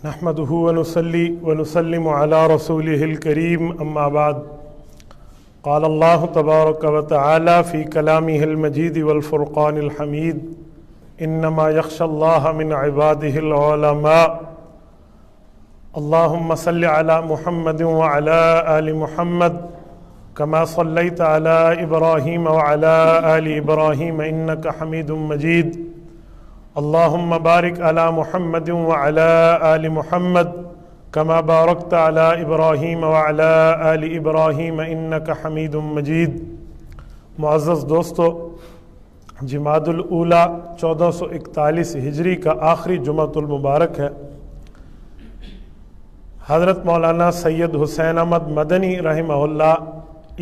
نحمده ونصلي ونسلم على رسوله الكريم أما بعد قال الله تبارك وتعالى في كلامه المجيد والفرقان الحميد إنما يخشى الله من عباده العلماء اللهم صل على محمد وعلى آل محمد كما صليت على إبراهيم وعلى آل إبراهيم إنك حميد مجيد اللهم بارك على محمد وعلى آل محمد كما باركت على إبراهيم وعلى آل إبراهيم إنك حميد مجيد۔ معزز دوستو، جمادی الاولی 1441 ہجری کا آخری جمعۃ المبارک ہے۔ حضرت مولانا سید حسین احمد مدنی رحمہ اللہ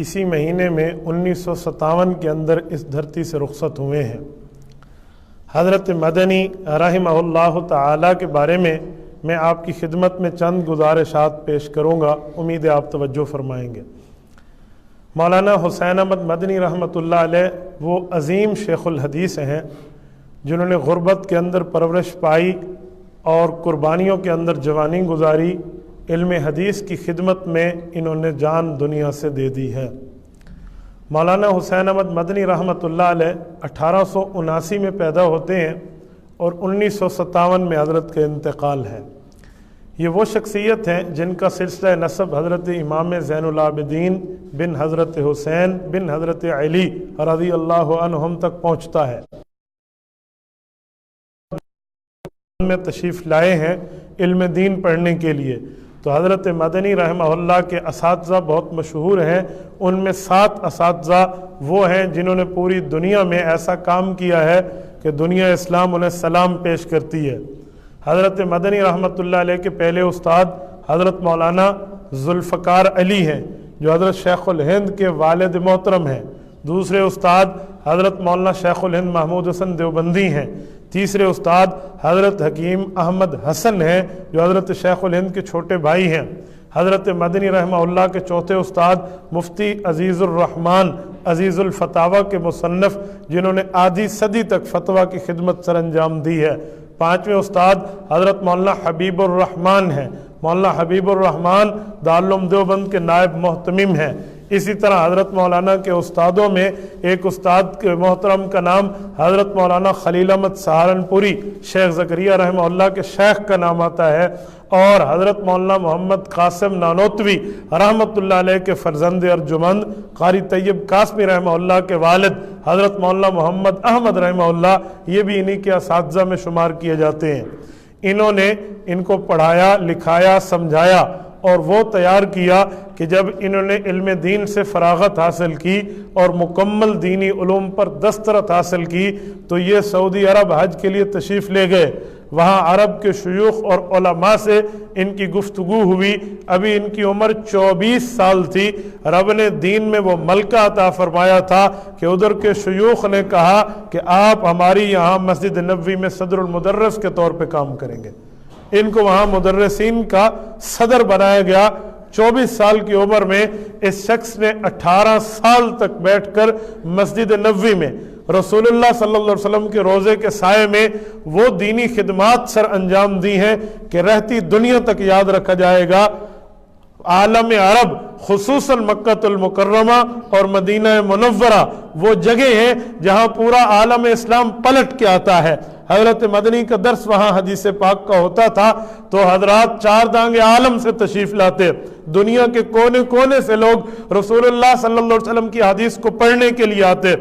اسی مہینے میں 1957 کے اندر اس دھرتی سے رخصت ہوئے ہیں۔ حضرت مدنی رحمہ اللہ تعالی کے بارے میں آپ کی خدمت میں چند گزارشات پیش کروں گا، امید ہے آپ توجہ فرمائیں گے۔ مولانا حسین احمد مدنی رحمۃ اللہ علیہ وہ عظیم شیخ الحدیث ہیں جنہوں نے غربت کے اندر پرورش پائی اور قربانیوں کے اندر جوانی گزاری۔ علم حدیث کی خدمت میں انہوں نے جان دنیا سے دے دی ہے۔ مولانا حسین احمد مدنی رحمۃ اللہ علیہ 1879 میں پیدا ہوتے ہیں اور 1957 میں حضرت کا انتقال ہے۔ یہ وہ شخصیت ہیں جن کا سلسلہ نسب حضرت امام زین العابدین بن حضرت حسین بن حضرت علی رضی اللہ عنہم تک پہنچتا ہے۔ میں تشریف لائے ہیں علم دین پڑھنے کے لیے، تو حضرت مدنی رحمہ اللہ کے اساتذہ بہت مشہور ہیں۔ ان میں 7 اساتذہ وہ ہیں جنہوں نے پوری دنیا میں ایسا کام کیا ہے کہ دنیا اسلام انہیں سلام پیش کرتی ہے۔ حضرت مدنی رحمۃ اللہ علیہ کے پہلے استاد حضرت مولانا ذوالفقار علی ہیں جو حضرت شیخ الہند کے والد محترم ہیں۔ دوسرے استاد حضرت مولانا شیخ الہند محمود حسن دیوبندی ہیں۔ تیسرے استاد حضرت حکیم احمد حسن ہیں جو حضرت شیخ الہند کے چھوٹے بھائی ہیں۔ حضرت مدنی رحمہ اللہ کے چوتھے استاد مفتی عزیز الرحمن عزیز الفتاوی کے مصنف جنہوں نے آدھی صدی تک فتویٰ کی خدمت سر انجام دی ہے۔ پانچویں استاد حضرت مولانا حبیب الرحمن ہیں۔ مولانا حبیب الرحمن دارالعلوم دیوبند کے نائب محتمم ہیں۔ اسی طرح حضرت مولانا کے استادوں میں ایک استاد کے محترم کا نام حضرت مولانا خلیل احمد سہارنپوری شیخ زکریہ رحمہ اللہ کے شیخ کا نام آتا ہے، اور حضرت مولانا محمد قاسم نانوتوی رحمۃ اللہ علیہ کے فرزند ارجمند قاری طیب قاسمی رحمہ اللہ کے والد حضرت مولانا محمد احمد رحمہ اللہ یہ بھی انہی کے اساتذہ میں شمار کیے جاتے ہیں۔ انہوں نے ان کو پڑھایا، لکھایا، سمجھایا اور وہ تیار کیا کہ جب انہوں نے علم دین سے فراغت حاصل کی اور مکمل دینی علوم پر دسترت حاصل کی تو یہ سعودی عرب حج کے لیے تشریف لے گئے۔ وہاں عرب کے شیوخ اور علماء سے ان کی گفتگو ہوئی۔ ابھی ان کی عمر 24 سال تھی۔ رب نے دین میں وہ ملکہ عطا فرمایا تھا کہ ادھر کے شیوخ نے کہا کہ آپ ہماری یہاں مسجد نبوی میں صدر المدرس کے طور پہ کام کریں گے۔ ان کو وہاں مدرسین کا صدر بنایا گیا۔ 24 سال کی عمر میں اس شخص نے 18 سال تک بیٹھ کر مسجد نبوی میں رسول اللہ صلی اللہ علیہ وسلم کے روضے کے سائے میں وہ دینی خدمات سر انجام دی ہیں کہ رہتی دنیا تک یاد رکھا جائے گا۔ عالم عرب خصوصاً مکہ المکرمہ اور مدینہ منورہ وہ جگہ ہیں جہاں پورا عالم اسلام پلٹ کے آتا ہے۔ حضرت مدنی کا درس وہاں حدیث پاک کا ہوتا تھا تو حضرات 4 دانگ عالم سے تشریف لاتے، دنیا کے کونے کونے سے لوگ رسول اللہ صلی اللہ علیہ وسلم کی حدیث کو پڑھنے کے لیے آتے،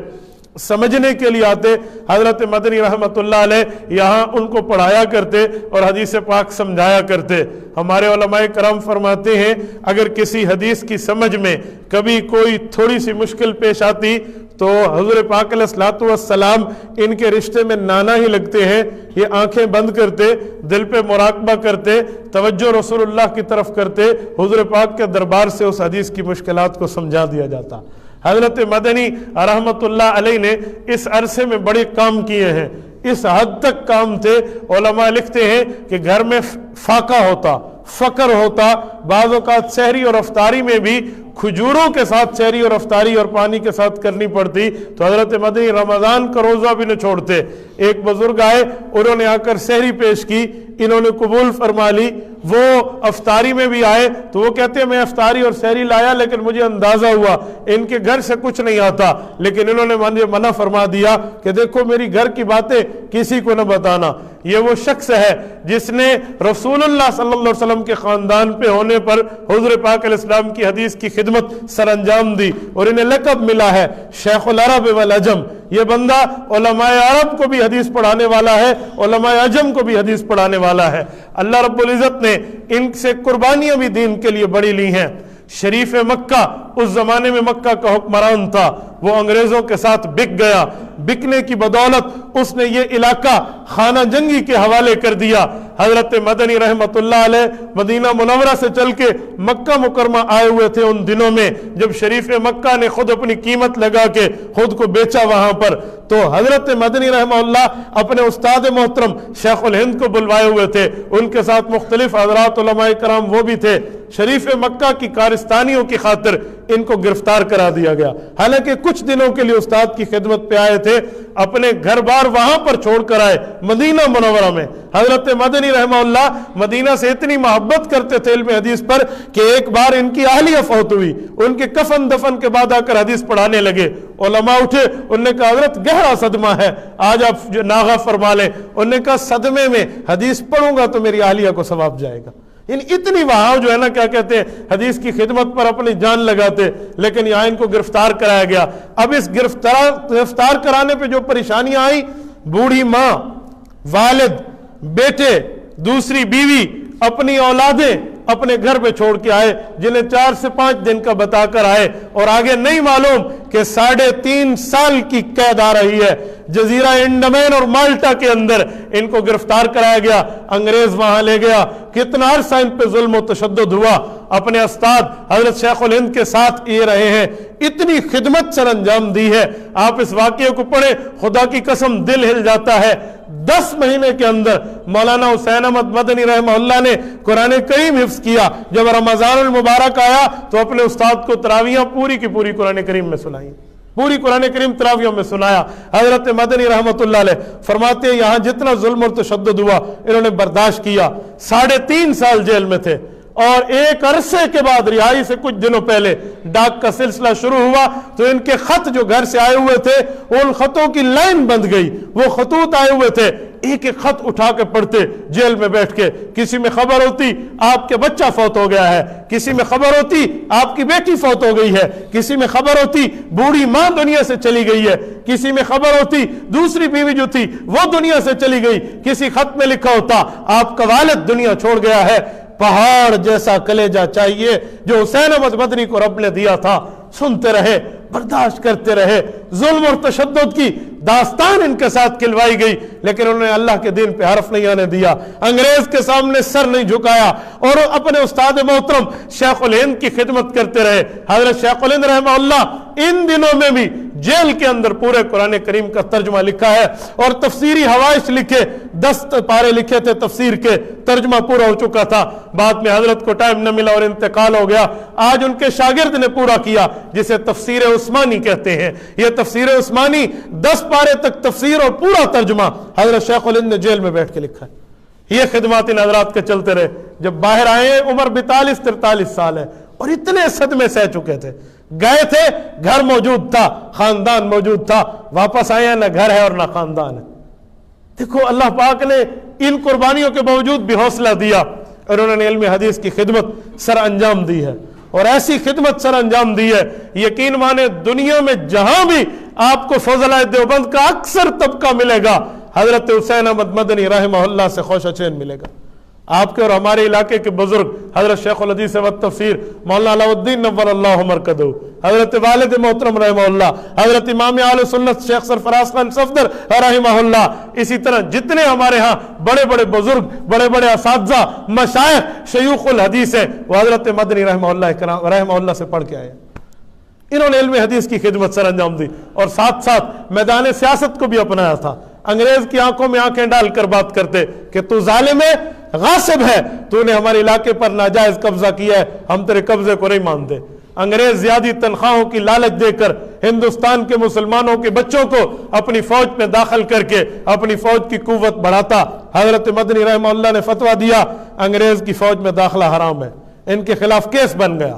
سمجھنے کے لیے آتے۔ حضرت مدنی رحمۃ اللہ علیہ یہاں ان کو پڑھایا کرتے اور حدیث پاک سمجھایا کرتے۔ ہمارے علماء کرام فرماتے ہیں اگر کسی حدیث کی سمجھ میں کبھی کوئی تھوڑی سی مشکل پیش آتی تو حضور پاک علیہ الصلوۃ والسلام ان کے رشتے میں نانا ہی لگتے ہیں۔ یہ آنکھیں بند کرتے، دل پہ مراقبہ کرتے، توجہ رسول اللہ کی طرف کرتے، حضور پاک کے دربار سے اس حدیث کی مشکلات کو سمجھا دیا جاتا۔ حضرت مدنی رحمۃ اللہ علیہ نے اس عرصے میں بڑے کام کیے ہیں۔ اس حد تک کام تھے، علماء لکھتے ہیں کہ گھر میں فاقہ ہوتا، فقر ہوتا، بعض اوقات سحری اور افطاری میں بھی کھجوروں کے ساتھ سحری اور افطاری اور پانی کے ساتھ کرنی پڑتی تو حضرت مدنی رمضان کا روزہ بھی نہ چھوڑتے۔ ایک بزرگ آئے، انہوں نے آ کر سحری پیش کی، انہوں نے قبول فرما لی۔ وہ افطاری میں بھی آئے تو وہ کہتے ہیں میں افطاری اور سحری لایا لیکن مجھے اندازہ ہوا ان کے گھر سے کچھ نہیں آتا، لیکن انہوں نے مجھے منع فرما دیا کہ دیکھو میری گھر کی باتیں کسی کو نہ بتانا۔ یہ وہ شخص ہے جس نے رسول اللہ صلی اللہ علیہ وسلم کے خاندان پہ ہونے پر حضور پاک علیہ السلام کی حدیث کی خدمت سر انجام دی، اور انہیں لقب ملا ہے شیخ العرب والعجم۔ یہ بندہ علماء عرب کو بھی حدیث پڑھانے والا ہے، علماء عجم کو بھی حدیث پڑھانے والا ہے۔ اللہ رب العزت نے ان سے قربانیاں بھی دین کے لیے بڑی لی ہیں۔ شریف مکہ اس زمانے میں مکہ کا حکمران تھا، وہ انگریزوں کے ساتھ بک گیا، بکنے کی بدولت اس نے یہ علاقہ خانہ جنگی کے حوالے کر دیا۔ حضرت مدنی رحمت اللہ علیہ مدینہ منورہ سے چل کے مکہ مکرمہ آئے ہوئے تھے ان دنوں میں جب شریف مکہ نے خود اپنی قیمت لگا کے خود کو بیچا وہاں پر، تو حضرت مدنی رحمہ اللہ اپنے استاد محترم شیخ الہند کو بلوائے ہوئے تھے، ان کے ساتھ مختلف حضرات علماء کرام وہ بھی تھے۔ شریف مکہ کی کارستانیوں کی خاطر ان کو گرفتار کرا دیا گیا، حالانکہ کچھ دنوں کے لیے استاد کی خدمت پہ آئے تھے، اپنے گھر بار وہاں پر چھوڑ کر آئے مدینہ منورہ میں۔ حضرت مدنی رحمہ اللہ مدینہ سے اتنی محبت کرتے تھے علم حدیث پر کہ ایک بار ان کی اہلیہ فوت ہوئی، ان کے کفن دفن کے بعد آ کر حدیث پڑھانے لگے۔ علماء اٹھے، انہوں نے کہا حضرت گہرا صدمہ ہے، آج آپ ناغہ فرما لیں۔ انہوں نے کہا صدمے میں حدیث پڑھوں گا تو میری اہلیہ کو ثواب جائے گا۔ اتنی وہاں جو ہے نا کیا کہتے ہیں حدیث کی خدمت پر اپنی جان لگاتے، لیکن یہاں ان کو گرفتار کرایا گیا۔ اب اس گرفتار کرانے پہ جو پریشانیاں آئیں، بوڑھی ماں، والد، بیٹے، دوسری بیوی، اپنی اولادیں اپنے گھر پہ چھوڑ کے آئے، جنہیں 4 سے 5 دن کا بتا کر آئے، اور آگے نہیں معلوم کہ 3.5 سال کی قید آ رہی ہے۔ جزیرہ انڈمین اور مالٹا کے اندر ان کو گرفتار کرایا گیا، انگریز وہاں لے گیا، کتنا عرصہ ان پہ ظلم و تشدد ہوا۔ اپنے استاد حضرت شیخ الہند کے ساتھ یہ رہے ہیں، اتنی خدمت سر انجام دی ہے۔ آپ اس واقعے کو پڑھیں، خدا کی قسم دل ہل جاتا ہے۔ 10 مہینے کے اندر مولانا حسین احمد مدنی رحمہ اللہ نے قرآن کریم حفظ کیا۔ جب رمضان المبارک آیا تو اپنے استاد کو تراویحاں پوری کی پوری قرآن کریم میں سنائیں، پوری قرآن کریم تراویحوں میں سنایا۔ حضرت مدنی رحمت اللہ علیہ فرماتے ہیں یہاں جتنا ظلم اور تشدد ہوا انہوں نے برداشت کیا۔ 3.5 سال جیل میں تھے، اور ایک عرصے کے بعد رہائی سے کچھ دنوں پہلے ڈاک کا سلسلہ شروع ہوا تو ان کے خط جو گھر سے آئے ہوئے تھے ان خطوں کی لائن بند گئی، وہ خطوط آئے ہوئے تھے، ایک ایک خط اٹھا کے پڑھتے جیل میں بیٹھ کے۔ کسی میں خبر ہوتی آپ کے بچہ فوت ہو گیا ہے، کسی میں خبر ہوتی آپ کی بیٹی فوت ہو گئی ہے، کسی میں خبر ہوتی بوڑھی ماں دنیا سے چلی گئی ہے، کسی میں خبر ہوتی دوسری بیوی جو تھی وہ دنیا سے چلی گئی، کسی خط میں لکھا ہوتا آپ کا والد دنیا چھوڑ گیا ہے۔ پہاڑ جیسا کلیجہ چاہیے جو حسین احمد مدنی کو رب نے دیا تھا۔ سنتے رہے، برداشت کرتے رہے، ظلم اور تشدد کی داستان ان کے ساتھ کھلوائی گئی، لیکن انہوں نے اللہ کے دین پہ حرف نہیں آنے دیا، انگریز کے سامنے سر نہیں جھکایا، اور اپنے استاد محترم شیخ الہند کی خدمت کرتے رہے۔ حضرت شیخ الہند رحمہ اللہ ان دنوں میں بھی جیل کے اندر پورے قرآن کریم کا ترجمہ لکھا ہے، اور تفسیری حوائش لکھے، 10 پارے لکھے تھے تفسیر کے، ترجمہ پورا ہو چکا تھا، بعد میں حضرت کو ٹائم نہ ملا اور انتقال ہو گیا۔ آج ان کے شاگرد نے پورا کیا، جسے تفسیر عثمانی کہتے ہیں۔ یہ تفسیر عثمانی 10 پارے تک تفسیر اور پورا ترجمہ حضرت شیخ الہند نے جیل میں بیٹھ کے لکھا ہے۔ یہ خدمات ان حضرات کے چلتے رہے، جب باہر آئے عمر 42-43 سال ہے، اور اتنے صدمے سہ چکے تھے۔ گئے تھے، گھر موجود تھا، خاندان موجود تھا، واپس آئے ہیں، نہ گھر ہے اور نہ خاندان ہے۔ دیکھو اللہ پاک نے ان قربانیوں کے باوجود بھی حوصلہ دیا، اور انہوں نے علم حدیث کی خدمت سر انجام دی ہے، اور ایسی خدمت سر انجام دی ہے، یقین مانے دنیا میں جہاں بھی آپ کو فضلائے دیوبند کا اکثر طبقہ ملے گا، حضرت حسین احمد مدنی رحمہ اللہ سے خوش چین ملے گا۔ آپ کے اور ہمارے علاقے کے بزرگ حضرت شیخ الحدیث و تفسیر مولانا علاء الدین نور اللہ مرکزہ، حضرت والد محترم رحمہ اللہ، حضرت امام اہل سنت شیخ سرفراز خان صفدر رحمہ اللہ، اسی طرح جتنے ہمارے ہاں بڑے بڑے بزرگ، بڑے بڑے اساتذہ، مشائخ، شیوخ الحدیث ہیں، وہ حضرت مدنی رحمہ اللہ سے پڑھ کے آئے۔ انہوں نے علم حدیث کی خدمت سر انجام دی، اور ساتھ ساتھ میدان سیاست کو بھی اپنایا تھا۔ انگریز کی آنکھوں میں آنکھیں ڈال کر بات کرتے کہ تو ظالم ہے، غاصب ہے، تو نے ہمارے علاقے پر ناجائز قبضہ کیا ہے، ہم تیرے قبضے کو نہیں مانتے۔ انگریز زیادہ تنخواہوں کی لالچ دے کر ہندوستان کے مسلمانوں کے بچوں کو اپنی فوج میں داخل کر کے اپنی فوج کی قوت بڑھاتا۔ حضرت مدنی رحمہ اللہ نے فتویٰ دیا انگریز کی فوج میں داخلہ حرام ہے، ان کے خلاف کیس بن گیا۔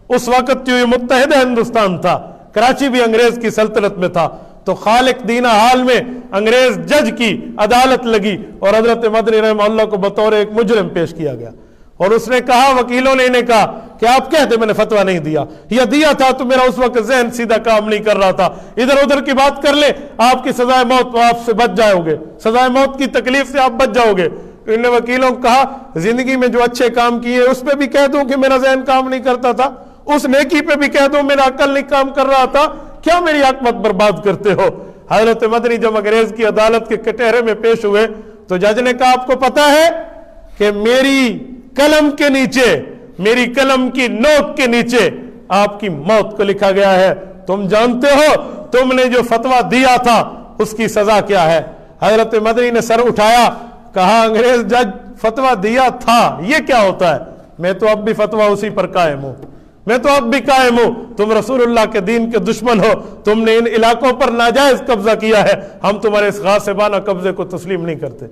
اس وقت جو یہ متحدہ ہندوستان تھا، کراچی بھی انگریز کی سلطنت میں تھا، تو خالق دینہ حال میں انگریز جج کی عدالت لگی اور حضرت مدنی رحمہ اللہ کو بطور ایک مجرم پیش کیا گیا، اور اس نے کہا، وکیلوں نے انہیں کہا کہ آپ کہتے میں نے فتویٰ نہیں دیا، یا دیا تھا تو میرا اس وقت ذہن سیدھا کام نہیں کر رہا تھا، ادھر ادھر کی بات کر لے، آپ کی سزائے موت آپ سے بچ جاؤ گے، سزائے موت کی تکلیف سے آپ بچ جاؤ گے۔ ان نے وکیلوں کو کہا زندگی میں جو اچھے کام کیے اس پہ بھی کہہ دوں کہ میرا ذہن کام نہیں کرتا تھا، اس نیکی پہ بھی کہہ دوں میرا عقل نہیں کام کر رہا تھا، کیا میری عاقبت برباد کرتے ہو؟ حضرت مدنی جب انگریز کی عدالت کے کٹہرے میں پیش ہوئے تو جج نے کہا آپ کو پتا ہے کہ میری قلم کے نیچے، میری قلم کی نوک کے نیچے آپ کی موت کو لکھا گیا ہے، تم جانتے ہو تم نے جو فتویٰ دیا تھا اس کی سزا کیا ہے؟ حضرت مدنی نے سر اٹھایا، کہا انگریز جج فتویٰ دیا تھا یہ کیا ہوتا ہے؟ میں تو اب بھی فتویٰ اسی پر قائم ہوں، میں تو اب بھی قائم ہوں، تم رسول اللہ کے دین کے دشمن ہو، تم نے ان علاقوں پر ناجائز قبضہ کیا ہے، ہم تمہارے اس غاصبانہ قبضے کو تسلیم نہیں کرتے۔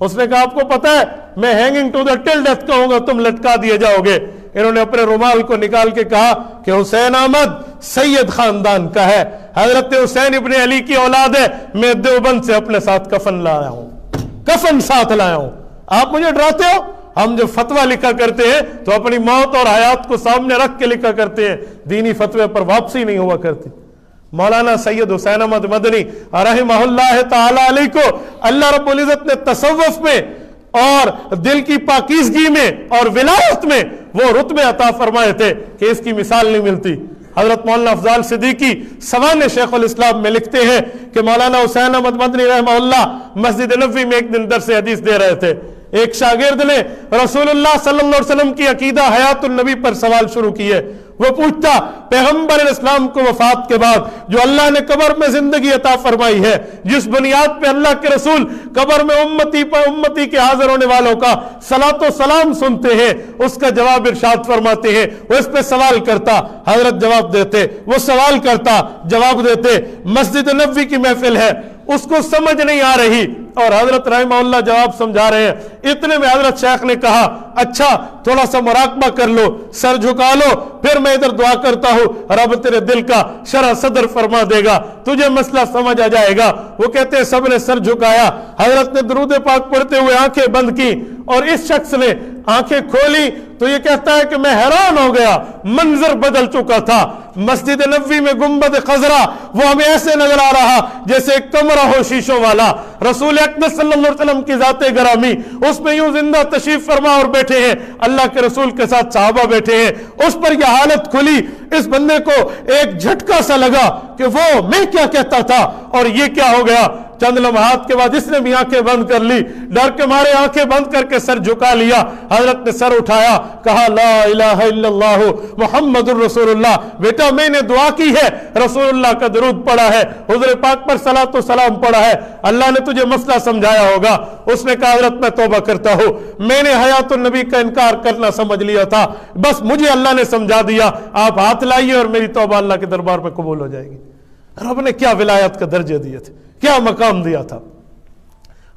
اس نے کہا آپ کو پتا ہے میں hanging to the till death کہوں گا، تم لٹکا دیے جاؤ گے۔ انہوں نے اپنے رومال کو نکال کے کہا کہ حسین احمد سید خاندان کا ہے، حضرت حسین ابن علی کی اولاد ہے، میں دیوبند سے اپنے ساتھ کفن لایا ہوں، کفن ساتھ لایا ہوں، آپ مجھے ڈراتے ہو؟ ہم جب فتویٰ لکھا کرتے ہیں تو اپنی موت اور حیات کو سامنے رکھ کے لکھا کرتے ہیں، دینی فتوے پر واپسی نہیں ہوا کرتی۔ مولانا سید حسین احمد مدنی رحمہ اللہ تعالی علیہ کو اللہ رب العزت نے تصوف میں اور دل کی پاکیزگی میں اور ولایت میں وہ رتبے عطا فرمائے تھے کہ اس کی مثال نہیں ملتی۔ حضرت مولانا افضال صدیقی سوانح شیخ الاسلام میں لکھتے ہیں کہ مولانا حسین احمد مدنی رحمہ اللہ مسجد نبوی میں ایک دن درس حدیث دے رہے تھے، ایک شاگرد نے رسول اللہ صلی اللہ علیہ وسلم کی عقیدہ حیات النبی پر سوال شروع کیے۔ وہ پوچھتا پیغمبر اسلام کو وفات کے بعد جو اللہ نے قبر میں زندگی عطا فرمائی ہے، جس بنیاد پہ اللہ کے رسول قبر میں امتی کے حاضر ہونے والوں کا صلاۃ و سلام سنتے ہیں، اس کا جواب ارشاد فرماتے ہیں۔ وہ اس پہ سوال کرتا، حضرت جواب دیتے، وہ سوال کرتا، جواب دیتے۔ مسجد نبوی کی محفل ہے، اس کو سمجھ نہیں آ رہی اور حضرت رحمہ اللہ جواب سمجھا رہے ہیں۔ اتنے میں حضرت شیخ نے کہا اچھا تھوڑا سا مراقبہ کر لو، سر جھکا لو، پھر میں ادھر دعا کرتا ہوں، رب تیرے دل کا شرح صدر فرما دے گا، تجھے مسئلہ سمجھ آ جائے گا۔ وہ کہتے ہیں سب نے سر جھکایا، حضرت نے درود پاک پڑھتے ہوئے آنکھیں بند کی اور اس شخص نے آنکھیں کھولی تو یہ کہتا ہے کہ میں حیران ہو گیا، منظر بدل چکا تھا۔ مسجد نبوی میں گنبد خضرا وہ ہمیں ایسے نظر آ رہا جیسے ایک کمرہ ہو شیشوں والا، رسول اقدس صلی اللہ علیہ وسلم کی ذات گرامی اس میں یوں زندہ تشریف فرما اور بیٹھے ہیں، اللہ کے رسول کے ساتھ صحابہ بیٹھے ہیں، اس پر یہ حالت کھلی۔ اس بندے کو ایک جھٹکا سا لگا کہ وہ میں کیا کہتا تھا اور یہ کیا ہو گیا۔ چند لمحات کے بعد اس نے بھی آنکھیں بند کر لی، ڈر کے مارے آنکھیں بند کر کے سر جھکا لیا۔ حضرت نے سر اٹھایا، کہا لا الہ الا اللہ محمد الرسول اللہ، بیٹا میں نے دعا کی ہے، رسول اللہ کا درود پڑھا ہے، حضور پاک پر صلاۃ و سلام پڑھا ہے، اللہ نے تجھے مسئلہ سمجھایا ہوگا۔ اس نے کہا حضرت میں توبہ کرتا ہوں، میں نے حیات النبی کا انکار کرنا سمجھ لیا تھا، بس مجھے اللہ نے سمجھا دیا، آپ ہاتھ لائیے اور میری توبہ اللہ کے دربار میں قبول ہو جائے گی۔ رب نے کیا ولایت کا درجے دیے تھے، کیا مقام دیا تھا۔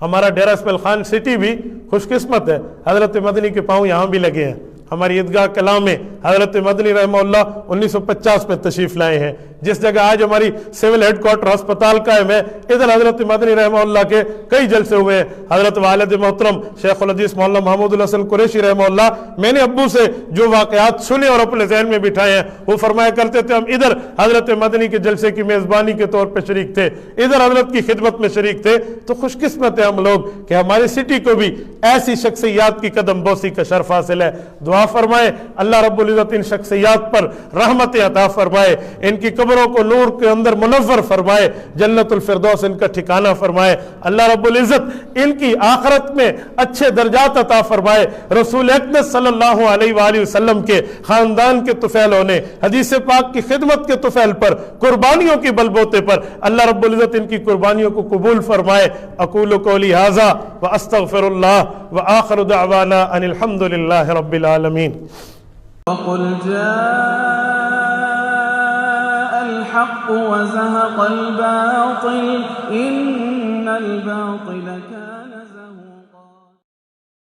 ہمارا ڈیرہ اسماعیل خان سٹی بھی خوش قسمت ہے، حضرت مدنی کے پاؤں یہاں بھی لگے ہیں۔ ہماری عیدگاہ کلام میں حضرت مدنی رحمہ اللہ 1950 میں تشریف لائے ہیں، جس جگہ آج ہماری سول ہیڈ کوارٹر ہسپتال قائم ہے، ادھر حضرت مدنی رحمہ اللہ کے کئی جلسے ہوئے ہیں۔ حضرت والد محترم شیخ الحدیث مولانا محمود الحسن قریشی رحمہ اللہ، میں نے ابو سے جو واقعات سنے اور اپنے ذہن میں بٹھائے ہیں، وہ فرمایا کرتے تھے ہم ادھر حضرت مدنی کے جلسے کی میزبانی کے طور پہ شریک تھے، ادھر حضرت کی خدمت میں شریک تھے۔ تو خوش قسمت ہے ہم لوگ کہ ہماری سٹی کو بھی ایسی شخصیات کی قدم بوسی کا شرف حاصل ہے۔ دعا فرمائے اللہ رب العزت ان شخصیات پر رحمت عطا فرمائے، ان کی قبروں کو نور کے اندر منور فرمائے، جنت الفردوس ان کا ٹھکانہ فرمائے، اللہ رب العزت ان کی آخرت میں اچھے درجات عطا فرمائے۔ رسول اقدس صلی اللہ علیہ وآلہ وسلم کے خاندان کے طفیل ہونے، حدیث پاک کی خدمت کے طفیل پر، قربانیوں کی بلبوتے پر اللہ رب العزت ان کی قربانیوں کو قبول فرمائے۔ اقول قولی ھذا واستغفر اللہ وآخر دعوانا ان الحمد للہ رب العالمین۔ وقل جاء الحق وزهق الباطل إن الباطل